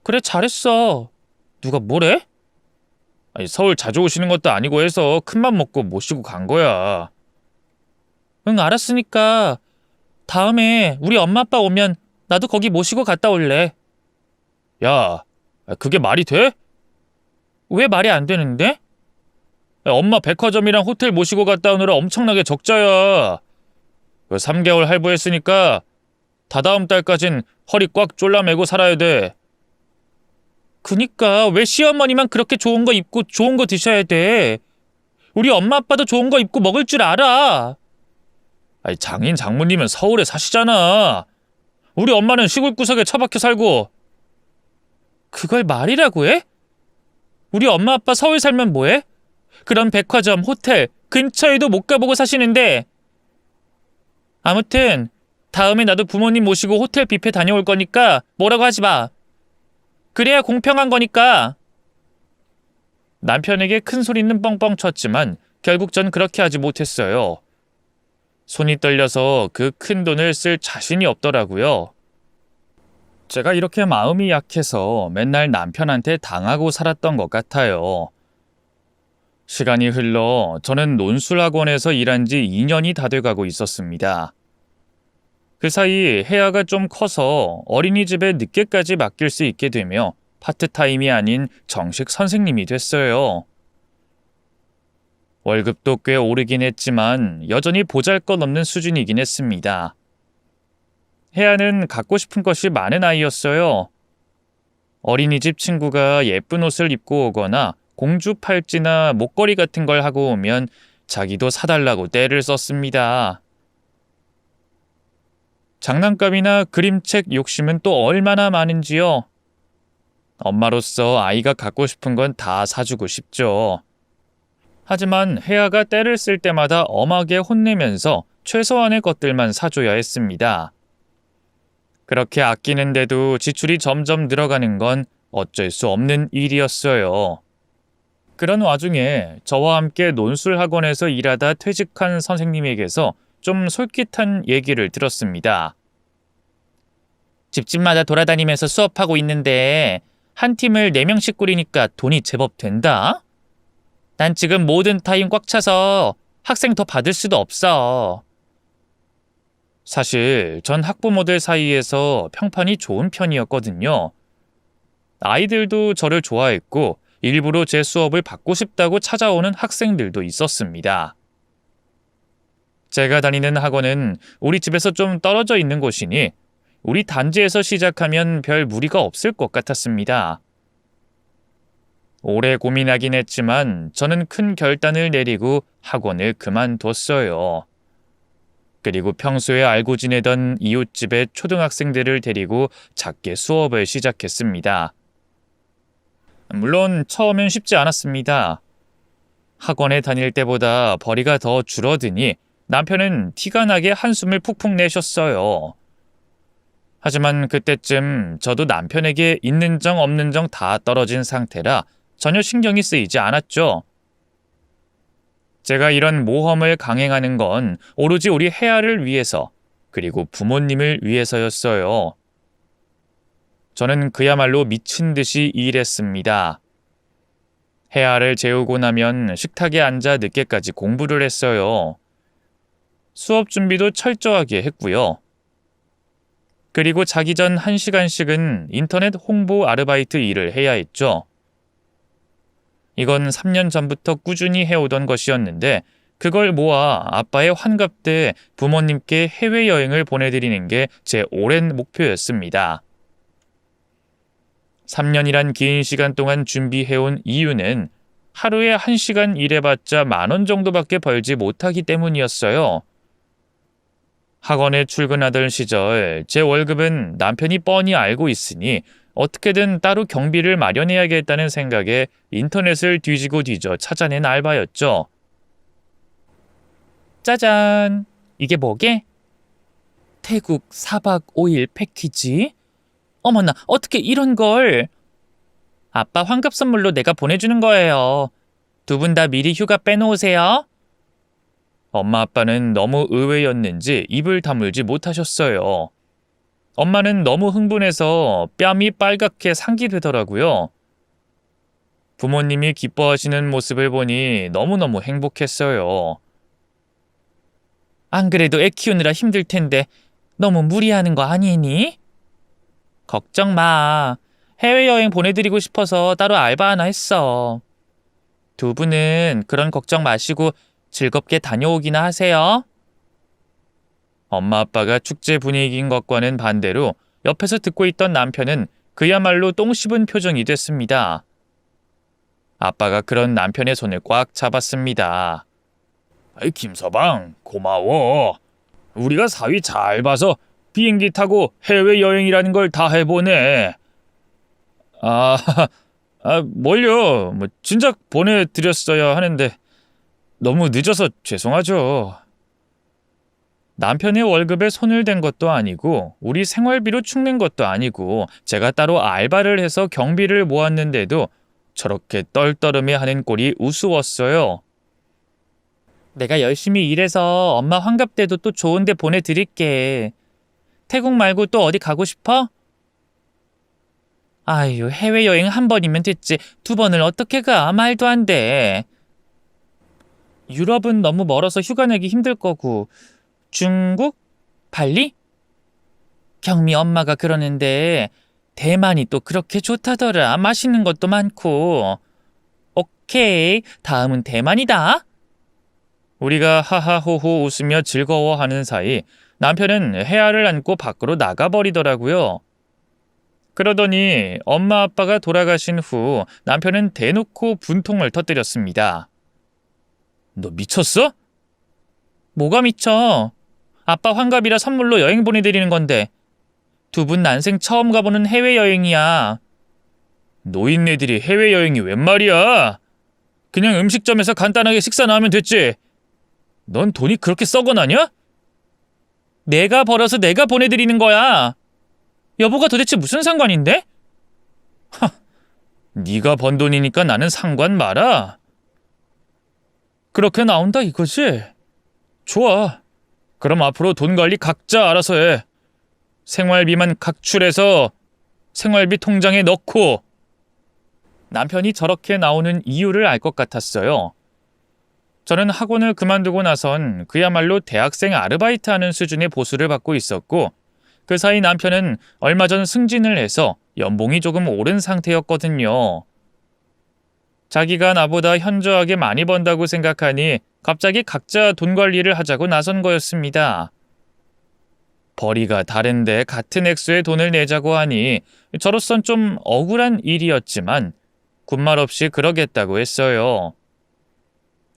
그래, 잘했어. 누가 뭐래? 서울 자주 오시는 것도 아니고 해서 큰맘 먹고 모시고 간 거야. 응, 알았으니까 다음에 우리 엄마 아빠 오면 나도 거기 모시고 갔다 올래. 야, 그게 말이 돼? 왜 말이 안 되는데? 엄마 백화점이랑 호텔 모시고 갔다 오느라 엄청나게 적자야. 3개월 할부했으니까 다다음 달까진 허리 꽉 졸라매고 살아야 돼. 그니까 왜 시어머니만 그렇게 좋은 거 입고 좋은 거 드셔야 돼? 우리 엄마 아빠도 좋은 거 입고 먹을 줄 알아. 장인 장모님은 서울에 사시잖아. 우리 엄마는 시골 구석에 처박혀 살고. 그걸 말이라고 해? 우리 엄마 아빠 서울 살면 뭐해? 그런 백화점, 호텔 근처에도 못 가보고 사시는데. 아무튼 다음에 나도 부모님 모시고 호텔 뷔페 다녀올 거니까 뭐라고 하지 마. 그래야 공평한 거니까. 남편에게 큰 소리는 뻥뻥 쳤지만 결국 전 그렇게 하지 못했어요. 손이 떨려서 그 큰 돈을 쓸 자신이 없더라고요. 제가 이렇게 마음이 약해서 맨날 남편한테 당하고 살았던 것 같아요. 시간이 흘러 저는 논술학원에서 일한 지 2년이 다 돼가고 있었습니다. 그 사이 혜아가 좀 커서 어린이집에 늦게까지 맡길 수 있게 되며 파트타임이 아닌 정식 선생님이 됐어요. 월급도 꽤 오르긴 했지만 여전히 보잘것없는 수준이긴 했습니다. 혜아는 갖고 싶은 것이 많은 아이였어요. 어린이집 친구가 예쁜 옷을 입고 오거나 공주 팔찌나 목걸이 같은 걸 하고 오면 자기도 사달라고 떼를 썼습니다. 장난감이나 그림책 욕심은 또 얼마나 많은지요. 엄마로서 아이가 갖고 싶은 건 다 사주고 싶죠. 하지만 혜아가 떼를 쓸 때마다 엄하게 혼내면서 최소한의 것들만 사줘야 했습니다. 그렇게 아끼는데도 지출이 점점 늘어가는 건 어쩔 수 없는 일이었어요. 그런 와중에 저와 함께 논술학원에서 일하다 퇴직한 선생님에게서 좀 솔깃한 얘기를 들었습니다. 집집마다 돌아다니면서 수업하고 있는데 한 팀을 4명씩 꾸리니까 돈이 제법 된다? 난 지금 모든 타임 꽉 차서 학생 더 받을 수도 없어. 사실 전 학부모들 사이에서 평판이 좋은 편이었거든요. 아이들도 저를 좋아했고 일부러 제 수업을 받고 싶다고 찾아오는 학생들도 있었습니다. 제가 다니는 학원은 우리 집에서 좀 떨어져 있는 곳이니 우리 단지에서 시작하면 별 무리가 없을 것 같았습니다. 오래 고민하긴 했지만 저는 큰 결단을 내리고 학원을 그만뒀어요. 그리고 평소에 알고 지내던 이웃집의 초등학생들을 데리고 작게 수업을 시작했습니다. 물론 처음엔 쉽지 않았습니다. 학원에 다닐 때보다 벌이가 더 줄어드니 남편은 티가 나게 한숨을 푹푹 내셨어요. 하지만 그때쯤 저도 남편에게 있는 정 없는 정 다 떨어진 상태라 전혀 신경이 쓰이지 않았죠. 제가 이런 모험을 강행하는 건 오로지 우리 혜아를 위해서 그리고 부모님을 위해서였어요. 저는 그야말로 미친 듯이 일했습니다. 혜아를 재우고 나면 식탁에 앉아 늦게까지 공부를 했어요. 수업 준비도 철저하게 했고요. 그리고 자기 전 1시간씩은 인터넷 홍보 아르바이트 일을 해야 했죠. 이건 3년 전부터 꾸준히 해오던 것이었는데 그걸 모아 아빠의 환갑 때 부모님께 해외여행을 보내드리는 게 제 오랜 목표였습니다. 3년이란 긴 시간 동안 준비해온 이유는 하루에 1시간 일해봤자 10,000원 정도밖에 벌지 못하기 때문이었어요. 학원에 출근하던 시절 제 월급은 남편이 뻔히 알고 있으니 어떻게든 따로 경비를 마련해야겠다는 생각에 인터넷을 뒤지고 뒤져 찾아낸 알바였죠. 짜잔! 이게 뭐게? 태국 4박 5일 패키지? 어머나, 어떻게 이런 걸? 아빠 환갑 선물로 내가 보내주는 거예요. 두 분 다 미리 휴가 빼놓으세요. 엄마 아빠는 너무 의외였는지 입을 다물지 못하셨어요. 엄마는 너무 흥분해서 뺨이 빨갛게 상기되더라고요. 부모님이 기뻐하시는 모습을 보니 너무너무 행복했어요. 안 그래도 애 키우느라 힘들 텐데 너무 무리하는 거 아니니? 걱정 마. 해외여행 보내드리고 싶어서 따로 알바 하나 했어. 두 분은 그런 걱정 마시고 즐겁게 다녀오기나 하세요. 엄마 아빠가 축제 분위기인 것과는 반대로 옆에서 듣고 있던 남편은 그야말로 똥 씹은 표정이 됐습니다. 아빠가 그런 남편의 손을 꽉 잡았습니다. 김서방, 고마워. 우리가 사위 잘 봐서 비행기 타고 해외여행이라는 걸 다 해보네. 뭘요? 진작 보내드렸어야 하는데 너무 늦어서 죄송하죠. 남편의 월급에 손을 댄 것도 아니고 우리 생활비로 축낸 것도 아니고 제가 따로 알바를 해서 경비를 모았는데도 저렇게 떨떠름해하는 꼴이 우스웠어요. 내가 열심히 일해서 엄마 환갑 때도 또 좋은 데 보내드릴게. 태국 말고 또 어디 가고 싶어? 아유, 해외여행 한 번이면 됐지. 두 번을 어떻게 가? 말도 안 돼. 유럽은 너무 멀어서 휴가 내기 힘들 거고. 중국? 발리? 경미 엄마가 그러는데 대만이 또 그렇게 좋다더라. 맛있는 것도 많고. 오케이, 다음은 대만이다. 우리가 하하호호 웃으며 즐거워하는 사이 남편은 해아를 안고 밖으로 나가버리더라고요. 그러더니 엄마 아빠가 돌아가신 후 남편은 대놓고 분통을 터뜨렸습니다. 너 미쳤어? 뭐가 미쳐? 아빠 환갑이라 선물로 여행 보내드리는 건데 두 분 난생 처음 가보는 해외여행이야. 노인네들이 해외여행이 웬 말이야? 그냥 음식점에서 간단하게 식사 나오면 됐지. 넌 돈이 그렇게 썩어나냐? 내가 벌어서 내가 보내드리는 거야. 여보가 도대체 무슨 상관인데? 네가 번 돈이니까 나는 상관 마라. 그렇게 나온다 이거지? 좋아. 그럼 앞으로 돈 관리 각자 알아서 해. 생활비만 각출해서 생활비 통장에 넣고. 남편이 저렇게 나오는 이유를 알 것 같았어요. 저는 학원을 그만두고 나선 그야말로 대학생 아르바이트하는 수준의 보수를 받고 있었고 그 사이 남편은 얼마 전 승진을 해서 연봉이 조금 오른 상태였거든요. 자기가 나보다 현저하게 많이 번다고 생각하니 갑자기 각자 돈 관리를 하자고 나선 거였습니다. 벌이가 다른데 같은 액수의 돈을 내자고 하니 저로선 좀 억울한 일이었지만 군말 없이 그러겠다고 했어요.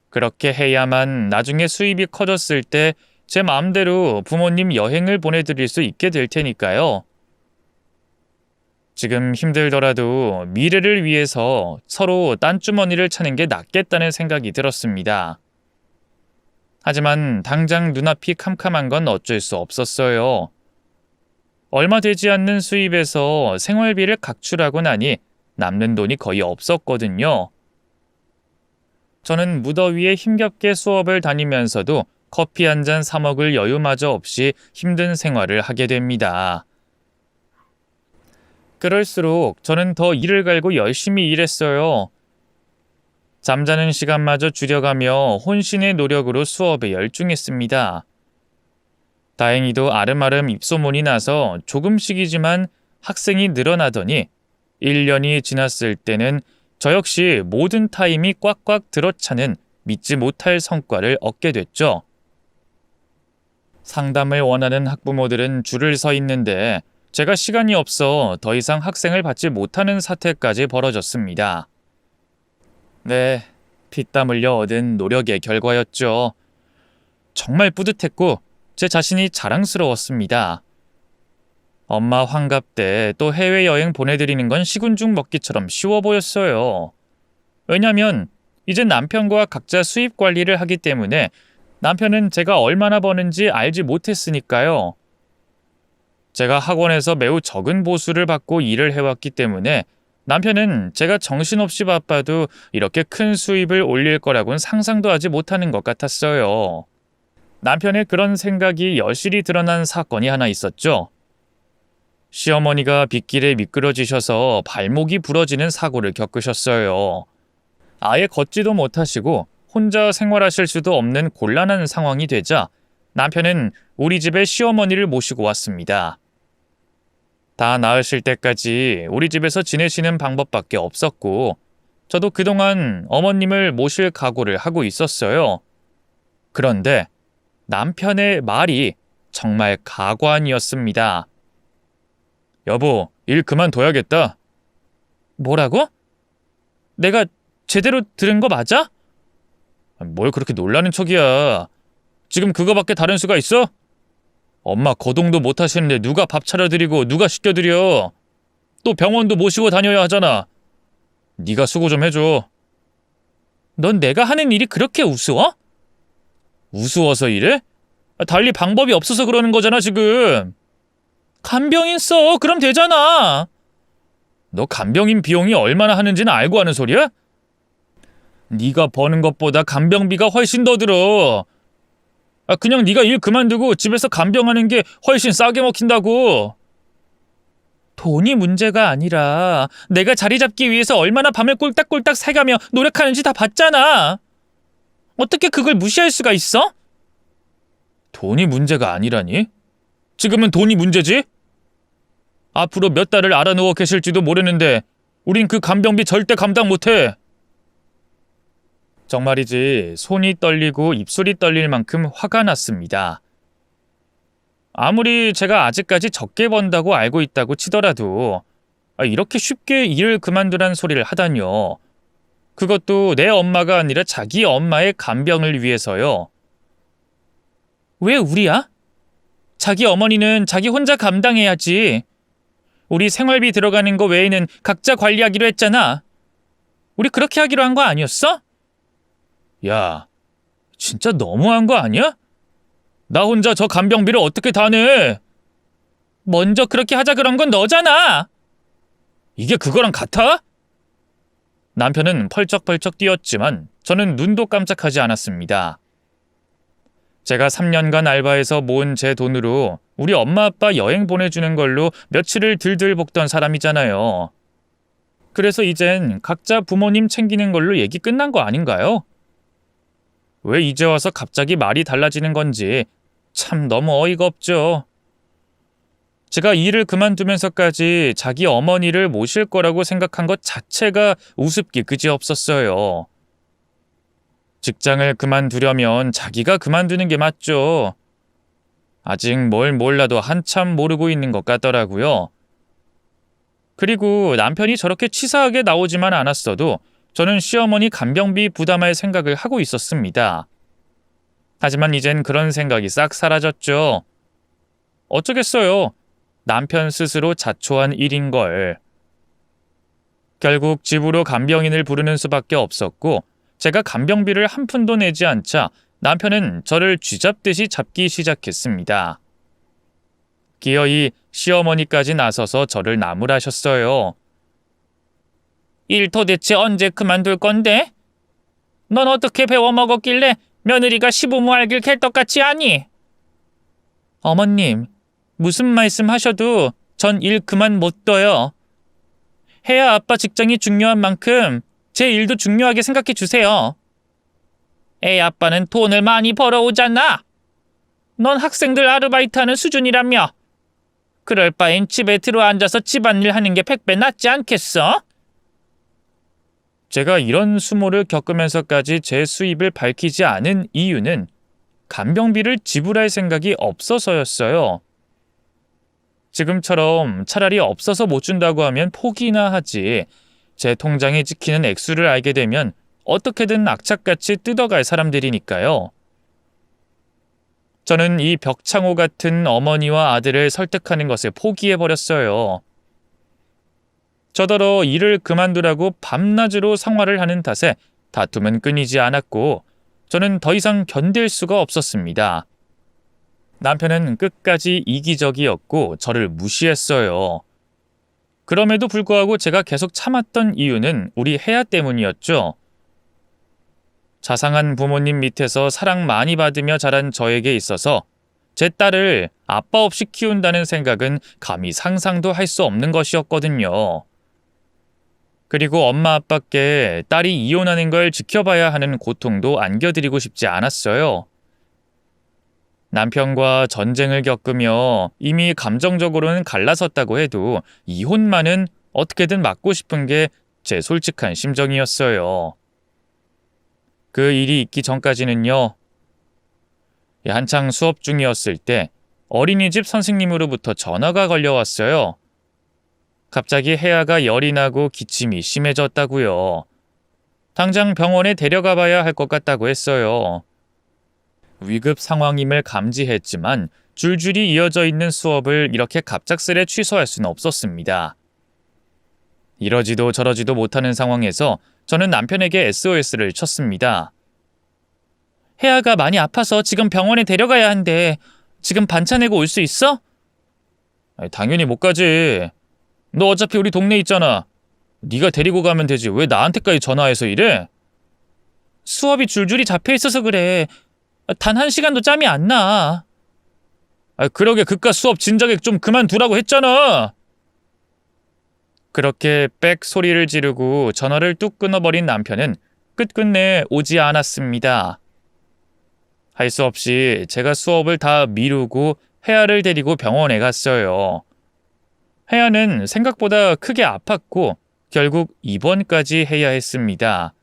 그렇게 해야만 나중에 수입이 커졌을 때 제 마음대로 부모님 여행을 보내드릴 수 있게 될 테니까요. 지금 힘들더라도 미래를 위해서 서로 딴주머니를 차는 게 낫겠다는 생각이 들었습니다. 하지만 당장 눈앞이 캄캄한 건 어쩔 수 없었어요. 얼마 되지 않는 수입에서 생활비를 각출하고 나니 남는 돈이 거의 없었거든요. 저는 무더위에 힘겹게 수업을 다니면서도 커피 한 잔 사 먹을 여유마저 없이 힘든 생활을 하게 됩니다. 그럴수록 저는 더 이를 갈고 열심히 일했어요. 잠자는 시간마저 줄여가며 혼신의 노력으로 수업에 열중했습니다. 다행히도 아름아름 입소문이 나서 조금씩이지만 학생이 늘어나더니 1년이 지났을 때는 저 역시 모든 타임이 꽉꽉 들어차는 믿지 못할 성과를 얻게 됐죠. 상담을 원하는 학부모들은 줄을 서 있는데 제가 시간이 없어 더 이상 학생을 받지 못하는 사태까지 벌어졌습니다. 네, 피땀 흘려 얻은 노력의 결과였죠. 정말 뿌듯했고 제 자신이 자랑스러웠습니다. 엄마 환갑 때 또 해외여행 보내드리는 건 식은죽 먹기처럼 쉬워 보였어요. 왜냐면 이제 남편과 각자 수입 관리를 하기 때문에 남편은 제가 얼마나 버는지 알지 못했으니까요. 제가 학원에서 매우 적은 보수를 받고 일을 해왔기 때문에 남편은 제가 정신없이 바빠도 이렇게 큰 수입을 올릴 거라고는 상상도 하지 못하는 것 같았어요. 남편의 그런 생각이 여실히 드러난 사건이 하나 있었죠. 시어머니가 빗길에 미끄러지셔서 발목이 부러지는 사고를 겪으셨어요. 아예 걷지도 못하시고 혼자 생활하실 수도 없는 곤란한 상황이 되자 남편은 우리 집에 시어머니를 모시고 왔습니다. 다 나으실 때까지 우리 집에서 지내시는 방법밖에 없었고 저도 그동안 어머님을 모실 각오를 하고 있었어요. 그런데 남편의 말이 정말 가관이었습니다. 여보, 일 그만둬야겠다. 뭐라고? 내가 제대로 들은 거 맞아? 뭘 그렇게 놀라는 척이야. 지금 그거밖에 다른 수가 있어? 엄마 거동도 못 하시는데 누가 밥 차려드리고 누가 씻겨드려. 또 병원도 모시고 다녀야 하잖아. 네가 수고 좀 해줘. 넌 내가 하는 일이 그렇게 우스워? 우스워서 이래? 달리 방법이 없어서 그러는 거잖아, 지금. 간병인 써. 그럼 되잖아. 너 간병인 비용이 얼마나 하는지는 알고 하는 소리야? 네가 버는 것보다 간병비가 훨씬 더 들어. 그냥 네가 일 그만두고 집에서 간병하는 게 훨씬 싸게 먹힌다고. 돈이 문제가 아니라 내가 자리 잡기 위해서 얼마나 밤을 꼴딱꼴딱 새가며 노력하는지 다 봤잖아. 어떻게 그걸 무시할 수가 있어? 돈이 문제가 아니라니? 지금은 돈이 문제지? 앞으로 몇 달을 알아누워 계실지도 모르는데 우린 그 간병비 절대 감당 못해. 정말이지 손이 떨리고 입술이 떨릴 만큼 화가 났습니다. 아무리 제가 아직까지 적게 번다고 알고 있다고 치더라도 이렇게 쉽게 일을 그만두란 소리를 하다니요. 그것도 내 엄마가 아니라 자기 엄마의 간병을 위해서요. 왜 우리야? 자기 어머니는 자기 혼자 감당해야지. 우리 생활비 들어가는 거 외에는 각자 관리하기로 했잖아. 우리 그렇게 하기로 한 거 아니었어? 야, 진짜 너무한 거 아니야? 나 혼자 저 간병비를 어떻게 다 내? 먼저 그렇게 하자 그런 건 너잖아. 이게 그거랑 같아? 남편은 펄쩍펄쩍 뛰었지만 저는 눈도 깜짝하지 않았습니다. 제가 3년간 알바해서 모은 제 돈으로 우리 엄마 아빠 여행 보내주는 걸로 며칠을 들들 볶던 사람이잖아요. 그래서 이젠 각자 부모님 챙기는 걸로 얘기 끝난 거 아닌가요? 왜 이제 와서 갑자기 말이 달라지는 건지 참 너무 어이가 없죠. 제가 일을 그만두면서까지 자기 어머니를 모실 거라고 생각한 것 자체가 우습기 그지없었어요. 직장을 그만두려면 자기가 그만두는 게 맞죠. 아직 뭘 몰라도 한참 모르고 있는 것 같더라고요. 그리고 남편이 저렇게 치사하게 나오지만 않았어도 저는 시어머니 간병비 부담할 생각을 하고 있었습니다. 하지만 이젠 그런 생각이 싹 사라졌죠. 어쩌겠어요. 남편 스스로 자초한 일인걸. 결국 집으로 간병인을 부르는 수밖에 없었고 제가 간병비를 한 푼도 내지 않자 남편은 저를 쥐잡듯이 잡기 시작했습니다. 기어이 시어머니까지 나서서 저를 나무라셨어요. 일 도대체 언제 그만둘 건데? 넌 어떻게 배워먹었길래 며느리가 시부모 알길 갤떡같이 하니? 어머님, 무슨 말씀 하셔도 전 일 그만 못 둬요. 혜야 아빠 직장이 중요한 만큼 제 일도 중요하게 생각해 주세요. 애 아빠는 돈을 많이 벌어오잖아. 넌 학생들 아르바이트하는 수준이라며. 그럴 바엔 집에 들어앉아서 집안일 하는 게 100배 낫지 않겠어? 제가 이런 수모를 겪으면서까지 제 수입을 밝히지 않은 이유는 간병비를 지불할 생각이 없어서였어요. 지금처럼 차라리 없어서 못 준다고 하면 포기나 하지 제 통장에 찍히는 액수를 알게 되면 어떻게든 악착같이 뜯어갈 사람들이니까요. 저는 이 벽창호 같은 어머니와 아들을 설득하는 것을 포기해버렸어요. 저더러 일을 그만두라고 밤낮으로 성화를 하는 탓에 다툼은 끊이지 않았고 저는 더 이상 견딜 수가 없었습니다. 남편은 끝까지 이기적이었고 저를 무시했어요. 그럼에도 불구하고 제가 계속 참았던 이유는 우리 혜야 때문이었죠. 자상한 부모님 밑에서 사랑 많이 받으며 자란 저에게 있어서 제 딸을 아빠 없이 키운다는 생각은 감히 상상도 할 수 없는 것이었거든요. 그리고 엄마 아빠께 딸이 이혼하는 걸 지켜봐야 하는 고통도 안겨드리고 싶지 않았어요. 남편과 전쟁을 겪으며 이미 감정적으로는 갈라섰다고 해도 이혼만은 어떻게든 막고 싶은 게 제 솔직한 심정이었어요. 그 일이 있기 전까지는요. 한창 수업 중이었을 때 어린이집 선생님으로부터 전화가 걸려왔어요. 갑자기 혜아가 열이 나고 기침이 심해졌다고요. 당장 병원에 데려가 봐야 할 것 같다고 했어요. 위급 상황임을 감지했지만 줄줄이 이어져 있는 수업을 이렇게 갑작스레 취소할 수는 없었습니다. 이러지도 저러지도 못하는 상황에서 저는 남편에게 SOS를 쳤습니다. 혜아가 많이 아파서 지금 병원에 데려가야 한대. 지금 반차 내고 올 수 있어? 당연히 못 가지. 너 어차피 우리 동네 있잖아. 네가 데리고 가면 되지. 왜 나한테까지 전화해서 이래? 수업이 줄줄이 잡혀 있어서 그래. 단 1시간도 짬이 안 나. 그러게 그깟 수업 진작에 좀 그만두라고 했잖아. 그렇게 빽 소리를 지르고 전화를 뚝 끊어버린 남편은 끝끝내 오지 않았습니다. 할 수 없이 제가 수업을 다 미루고 혜아를 데리고 병원에 갔어요. 혜아는 생각보다 크게 아팠고 결국 입원까지 해야 했습니다.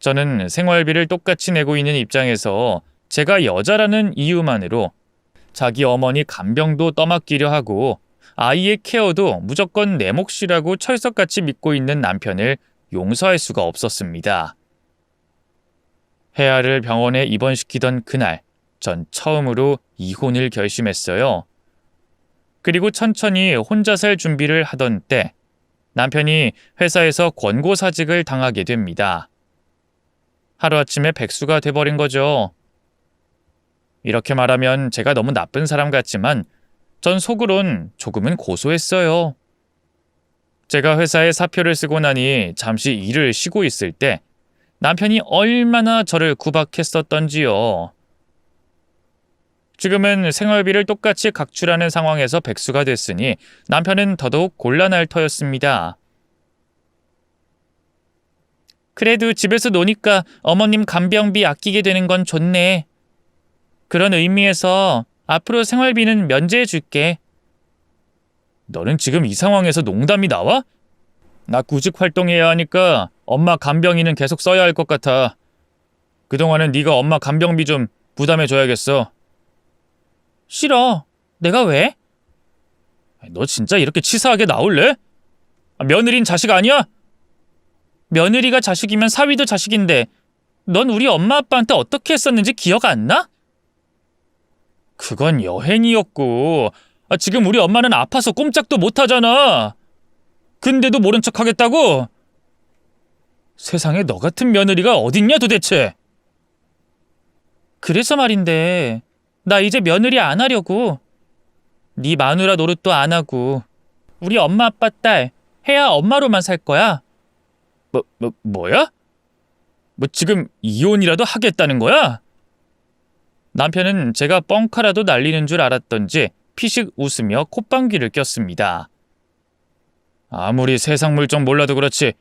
저는 생활비를 똑같이 내고 있는 입장에서 제가 여자라는 이유만으로 자기 어머니 간병도 떠맡기려 하고 아이의 케어도 무조건 내 몫이라고 철석같이 믿고 있는 남편을 용서할 수가 없었습니다. 혜아를 병원에 입원시키던 그날, 전 처음으로 이혼을 결심했어요. 그리고 천천히 혼자 살 준비를 하던 때 남편이 회사에서 권고사직을 당하게 됩니다. 하루아침에 백수가 돼버린 거죠. 이렇게 말하면 제가 너무 나쁜 사람 같지만 전 속으론 조금은 고소했어요. 제가 회사에 사표를 쓰고 나니 잠시 일을 쉬고 있을 때 남편이 얼마나 저를 구박했었던지요. 지금은 생활비를 똑같이 각출하는 상황에서 백수가 됐으니 남편은 더더욱 곤란할 터였습니다. 그래도 집에서 노니까 어머님 간병비 아끼게 되는 건 좋네. 그런 의미에서 앞으로 생활비는 면제해 줄게. 너는 지금 이 상황에서 농담이 나와? 나 구직 활동해야 하니까 엄마 간병인은 계속 써야 할 것 같아. 그동안은 네가 엄마 간병비 좀 부담해줘야겠어. 싫어. 내가 왜? 너 진짜 이렇게 치사하게 나올래? 며느린 자식 아니야? 며느리가 자식이면 사위도 자식인데 넌 우리 엄마 아빠한테 어떻게 했었는지 기억 안 나? 그건 여행이었고 지금 우리 엄마는 아파서 꼼짝도 못하잖아. 근데도 모른 척 하겠다고? 세상에 너 같은 며느리가 어딨냐 도대체? 그래서 말인데 나 이제 며느리 안 하려고. 네 마누라 노릇도 안 하고 우리 엄마 아빠 딸 혜아 엄마로만 살 거야. 뭐야? 뭐 지금 이혼이라도 하겠다는 거야? 남편은 제가 뻥카라도 날리는 줄 알았던지 피식 웃으며 콧방귀를 꼈습니다. 아무리 세상 물정 몰라도 그렇지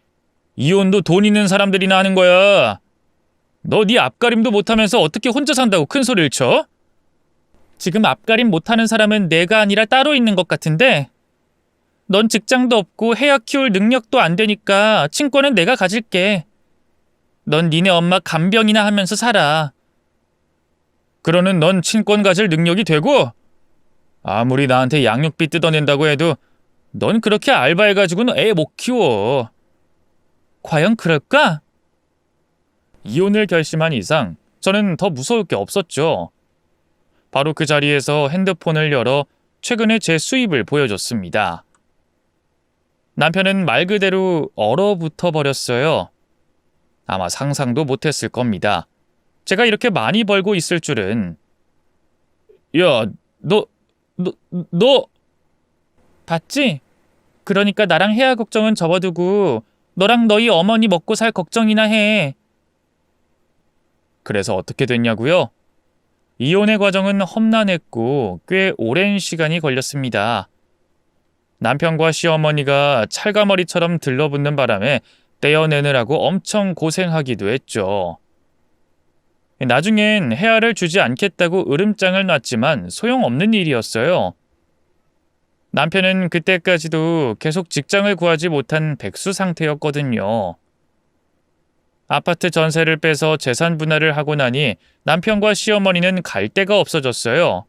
이혼도 돈 있는 사람들이나 하는 거야. 너 네 앞가림도 못하면서 어떻게 혼자 산다고 큰 소리를 쳐? 지금 앞가림 못하는 사람은 내가 아니라 따로 있는 것 같은데 넌 직장도 없고 혜아 키울 능력도 안 되니까 친권은 내가 가질게. 넌 니네 엄마 간병이나 하면서 살아. 그러는 넌 친권 가질 능력이 되고 아무리 나한테 양육비 뜯어낸다고 해도 넌 그렇게 알바해가지고는 애 못 키워. 과연 그럴까? 이혼을 결심한 이상 저는 더 무서울 게 없었죠. 바로 그 자리에서 핸드폰을 열어 최근에 제 수입을 보여줬습니다. 남편은 말 그대로 얼어붙어 버렸어요. 아마 상상도 못했을 겁니다. 제가 이렇게 많이 벌고 있을 줄은. 야, 너 봤지? 그러니까 나랑 혜아 걱정은 접어두고 너랑 너희 어머니 먹고 살 걱정이나 해. 그래서 어떻게 됐냐고요? 이혼의 과정은 험난했고 꽤 오랜 시간이 걸렸습니다. 남편과 시어머니가 찰가머리처럼 들러붙는 바람에 떼어내느라고 엄청 고생하기도 했죠. 나중엔 혜아를 주지 않겠다고 으름장을 놨지만 소용없는 일이었어요. 남편은 그때까지도 계속 직장을 구하지 못한 백수 상태였거든요. 아파트 전세를 빼서 재산 분할을 하고 나니 남편과 시어머니는 갈 데가 없어졌어요.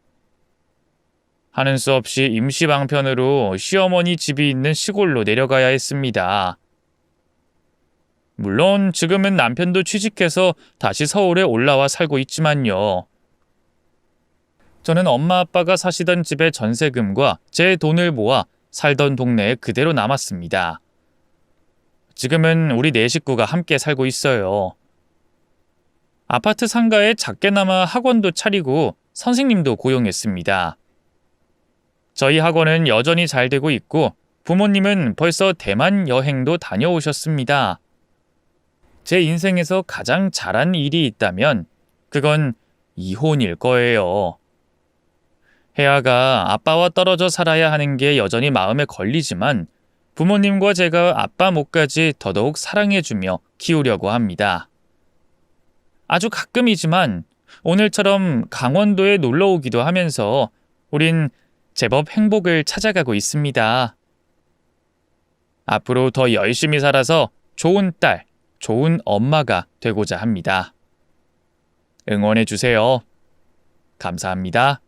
하는 수 없이 임시 방편으로 시어머니 집이 있는 시골로 내려가야 했습니다. 물론 지금은 남편도 취직해서 다시 서울에 올라와 살고 있지만요. 저는 엄마 아빠가 사시던 집의 전세금과 제 돈을 모아 살던 동네에 그대로 남았습니다. 지금은 우리 네 식구가 함께 살고 있어요. 아파트 상가에 작게나마 학원도 차리고 선생님도 고용했습니다. 저희 학원은 여전히 잘 되고 있고 부모님은 벌써 대만 여행도 다녀오셨습니다. 제 인생에서 가장 잘한 일이 있다면 그건 이혼일 거예요. 혜아가 아빠와 떨어져 살아야 하는 게 여전히 마음에 걸리지만 부모님과 제가 아빠 몫까지 더더욱 사랑해주며 키우려고 합니다. 아주 가끔이지만 오늘처럼 강원도에 놀러 오기도 하면서 우린 제법 행복을 찾아가고 있습니다. 앞으로 더 열심히 살아서 좋은 딸, 좋은 엄마가 되고자 합니다. 응원해 주세요. 감사합니다.